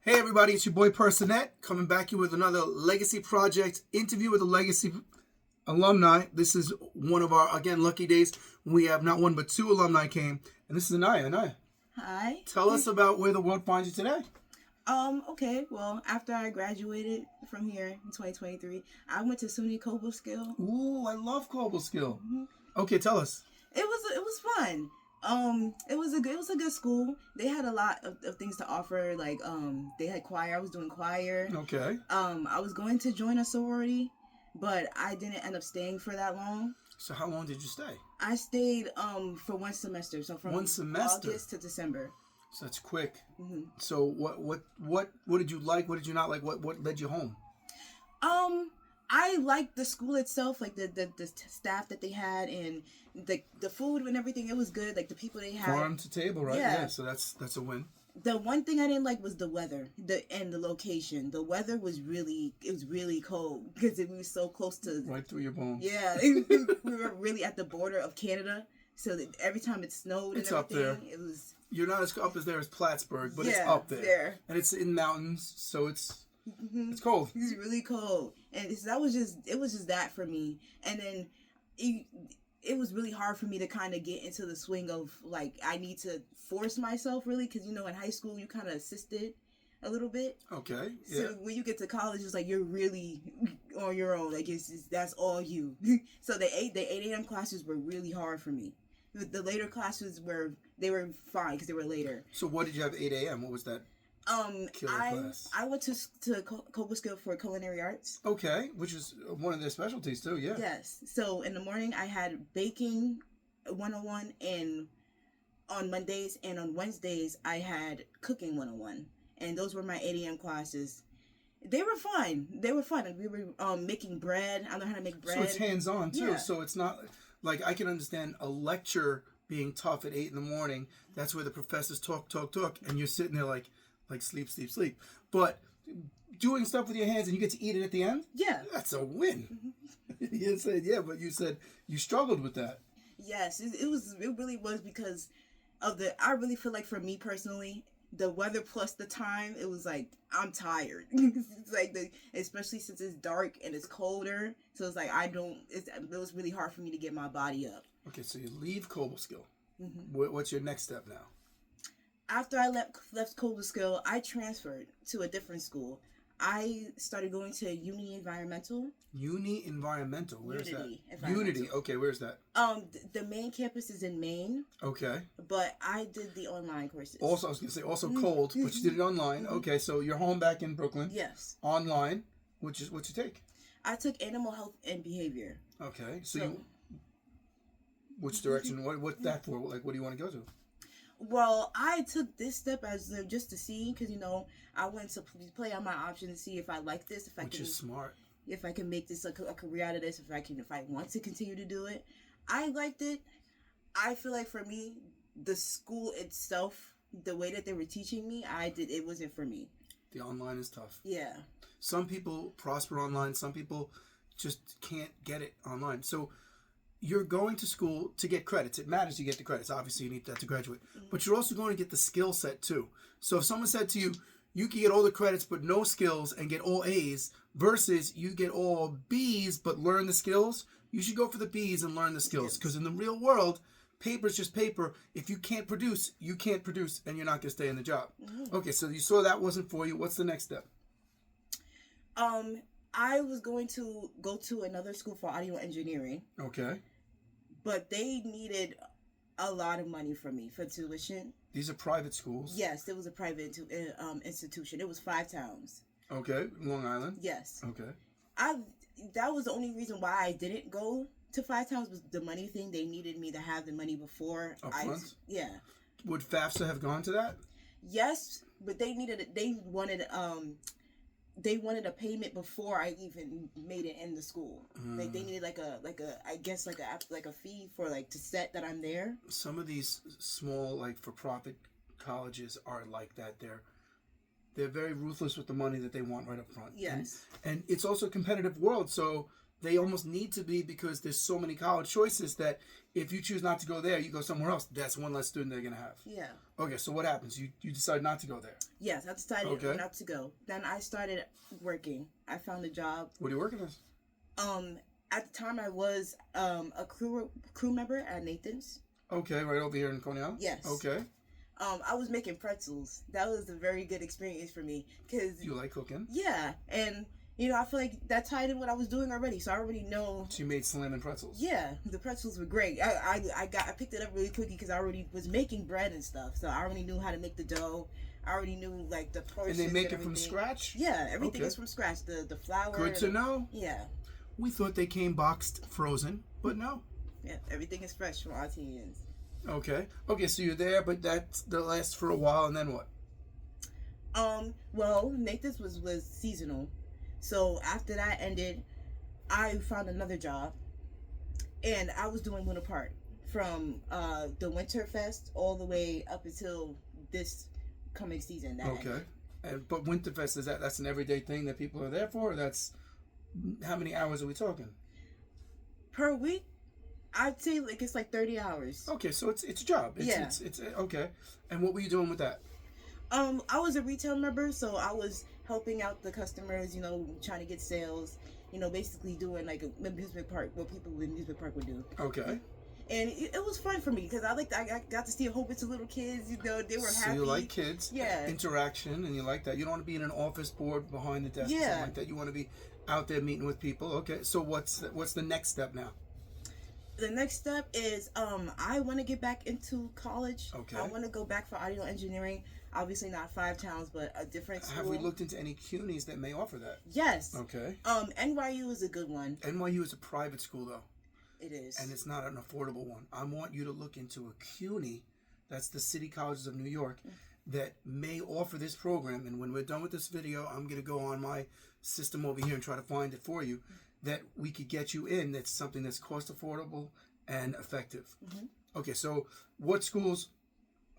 Hey everybody, it's your boy Personette coming back here with another Legacy Project interview with a Legacy alumni. This is one of our, again, lucky days when we have not one but two alumni came. And this is Anaya. Anaya, hi. Tell us about where the world finds you today. Okay, well, after I graduated from here in 2023, I went to SUNY Cobleskill. Ooh, I love Cobleskill. Mm-hmm. Okay, tell us. It was fun. It was a good school. They had a lot of things to offer. Like, they had choir. I was doing choir. Okay. I was going to join a sorority, but I didn't end up staying for that long. So how long did you stay? I stayed for one semester. So from August to December. So that's quick. Mm-hmm. So what did you like? What did you not like? What led you home? I liked the school itself, like the staff that they had, and the food and everything. It was good. Like the people they had. Farm to table, right? Yeah. So that's a win. The one thing I didn't like was the weather, and the location. The weather was really cold because we were so close to right through your bones. Yeah, we were really at the border of Canada, so that every time it snowed, it's and everything, up there. It was. You're not as up as there as Plattsburgh, but yeah, it's up there, and it's in mountains, so it's cold. It's really cold, and that was just that for me. And then it was really hard for me to kind of get into the swing of like I need to force myself really, because in high school you kind of assisted a little bit. Okay. Yeah. So when you get to college, it's like you're really on your own. Like that's all you. So the 8 a.m. classes were really hard for me. The later classes were fine because they were later. So what did you have 8 a.m.? What was that? Class? I went to Cobleskill for Culinary Arts. Okay, which is one of their specialties too. Yeah. Yes. So in the morning I had baking 101, and on Mondays and on Wednesdays I had cooking 101, and those were my 8 a.m. classes. They were fun. We were making bread. I learned how to make bread. So it's hands-on too. Yeah. So it's not like I can understand a lecture being tough at 8 in the morning. That's where the professors talk, and you're sitting there like sleep. But doing stuff with your hands and you get to eat it at the end? Yeah. That's a win. You said, yeah, but you said you struggled with that. Yes, it really was because of I really feel like for me personally, the weather plus the time, it was like, I'm tired. It's like especially since it's dark and it's colder. So it's like, it was really hard for me to get my body up. Okay, so you leave Cobleskill. Mm-hmm. What's your next step now? After I left Cobleskill, I transferred to a different school. I started going to Uni Environmental. Uni Environmental, where's Unity that? Unity, okay, where's that? The main campus is in Maine. Okay. But I did the online courses. Also, I was going to say, cold, but you did it online. Mm-hmm. Okay, so you're home back in Brooklyn. Yes. Online, what'd you take? I took Animal Health and Behavior. Okay, so which direction, what's that for? Like, what do you want to go to? Well, I took this step as just to see, because I went to play on my options to see if I like this, Which is smart. If I can make this a career out of this, if I want to continue to do it. I liked it. I feel like for me, the school itself, the way that they were teaching me, it wasn't for me. The online is tough. Yeah. Some people prosper online. Some people just can't get it online. So you're going to school to get credits. It matters you get the credits. Obviously, you need that to graduate. Mm-hmm. But you're also going to get the skill set, too. So if someone said to you, you can get all the credits but no skills and get all A's versus you get all B's but learn the skills, you should go for the B's and learn the skills. Because in the real world, paper's just paper. If you can't produce, you can't produce, and you're not going to stay in the job. Mm-hmm. Okay, so you saw that wasn't for you. What's the next step? I was going to go to another school for audio engineering. Okay. But they needed a lot of money from me for tuition. These are private schools? Yes, it was a private institution. It was 5 towns. Okay, Long Island? Yes. Okay. That was the only reason why I didn't go to 5 towns was the money thing. They needed me to have the money before. Upfront? Yeah. Would FAFSA have gone to that? Yes, but they wanted a payment before I even made it in the school. Like they needed like a fee for to set that I'm there. Some of these small for-profit colleges are like that. They're very ruthless with the money that they want right up front. Yes. And it's also a competitive world, so they almost need to be, because there's so many college choices that if you choose not to go there, you go somewhere else. That's one less student they're going to have. Yeah. Okay, so what happens? You decide not to go there. Yes, I decided not to go. Then I started working. I found a job. What are you working as? At the time, I was a crew member at Nathan's. Okay, right over here in Coney Island? Yes. Okay. I was making pretzels. That was a very good experience for me. Cause, you like cooking? Yeah, and I feel like that tied in what I was doing already, so I already know. So you made slamming pretzels? Yeah, the pretzels were great. I picked it up really quickly because I already was making bread and stuff, so I already knew how to make the dough. I already knew like the portions. And they make it from scratch? Yeah, everything is from scratch. The flour. Good to know. Yeah. We thought they came boxed, frozen, but no. Yeah, everything is fresh from Auntie Ian's. Okay, so you're there, but that lasts for a while, and then what? Well, Nathan's was seasonal. So after that ended, I found another job, and I was doing Luna Park from the Winterfest all the way up until this coming season. Okay, but Winterfest, that's an everyday thing that people are there for? Or that's how many hours are we talking? Per week, I'd say like it's like 30 hours. Okay, so it's a job. It's okay. And what were you doing with that? I was a retail member, so I was helping out the customers, trying to get sales, basically doing like an amusement park, what people with amusement park would do. Okay. And it was fun for me because I got to see a whole bunch of little kids, they were happy. So you like kids, yeah, interaction, and you like that. You don't want to be in an office board behind the desk or something like that. You want to be out there meeting with people. Okay, so what's the next step now? The next step is I want to get back into college. Okay. I want to go back for audio engineering. Obviously not 5 towns, but a different school. Have we looked into any CUNYs that may offer that? Yes. Okay. NYU is a good one. NYU is a private school, though. It is. And it's not an affordable one. I want you to look into a CUNY, that's the City Colleges of New York, that may offer this program. And when we're done with this video, I'm going to go on my system over here and try to find it for you, that we could get you in. That's something that's cost affordable and effective. Mm-hmm. Okay, so what schools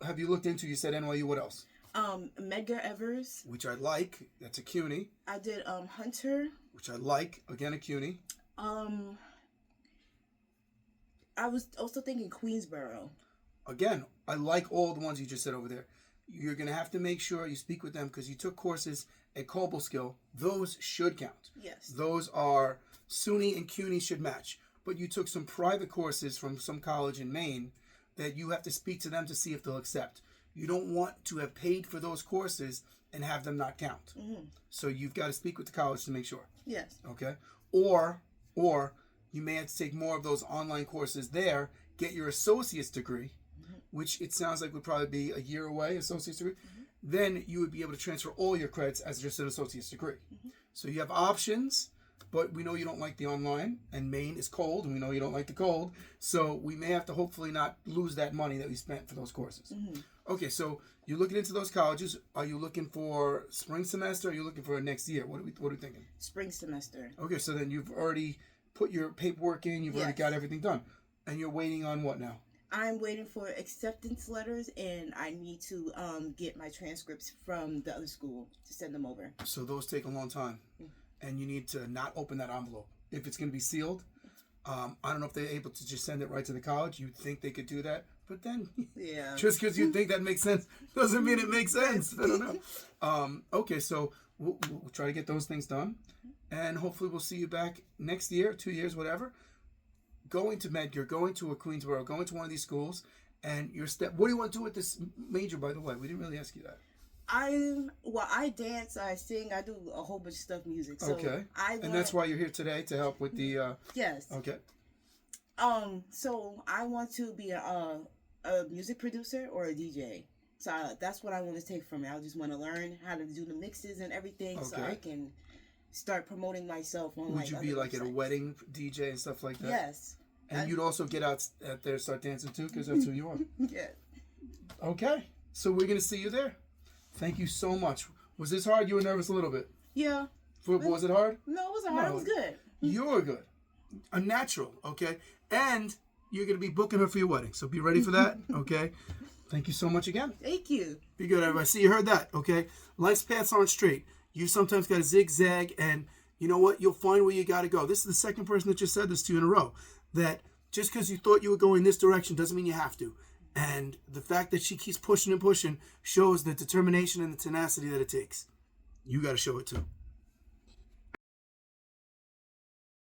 have you looked into? You said NYU. What else? Medgar Evers, which I like. That's a CUNY. I did Hunter, which I like. Again, a CUNY. I was also thinking Queensboro. Again, I like all the ones you just said over there. You're going to have to make sure you speak with them because you took courses at Cobleskill. Those should count. Yes. Those are SUNY and CUNY should match. But you took some private courses from some college in Maine that you have to speak to them to see if they'll accept. You don't want to have paid for those courses and have them not count. Mm-hmm. So you've got to speak with the college to make sure. Yes. Okay? Or you may have to take more of those online courses there, get your associate's degree, which it sounds like would probably be a year away, associate's degree. Then you would be able to transfer all your credits as just an associate's degree. So you have options, but we know you don't like the online, and Maine is cold, and we know you don't like the cold. So we may have to hopefully not lose that money that we spent for those courses. Okay, so you're looking into those colleges. Are you looking for spring semester, or are you looking for next year? What are we thinking? Spring semester. Okay, so then you've already put your paperwork in, you've already got everything done. And you're waiting on what now? I'm waiting for acceptance letters, and I need to get my transcripts from the other school to send them over. So those take a long time, and you need to not open that envelope. If it's going to be sealed, I don't know if they're able to just send it right to the college. You'd think they could do that, but then just because you think that makes sense doesn't mean it makes sense. I don't know. Okay, so we'll try to get those things done, and hopefully we'll see you back next year, 2 years, whatever. Going to Medgar, going to a Queensboro, going to one of these schools, and your step. What do you want to do with this major, by the way? We didn't really ask you that. I dance, I sing, I do a whole bunch of stuff, music. So okay. And that's why you're here today, to help with the... Yes. Okay. So I want to be a music producer or a DJ. So that's what I want to take from it. I just want to learn how to do the mixes and everything, so I can start promoting myself on. Would you be like at a wedding DJ and stuff like that? Yes. And you'd also get out there and start dancing too, because that's who you are. Yeah. Okay. So we're going to see you there. Thank you so much. Was this hard? You were nervous a little bit. Yeah. Was it hard? No, it wasn't hard. It was good. You were good. A natural, okay? And you're going to be booking her for your wedding, so be ready for that, okay? Thank you so much again. Thank you. Be good, everybody. See, you heard that, okay? Life's paths aren't straight. You sometimes got to zigzag, and you know what? You'll find where you got to go. This is the second person that just said this to you in a row. That just because you thought you were going this direction doesn't mean you have to. And the fact that she keeps pushing and pushing shows the determination and the tenacity that it takes. You got to show it too.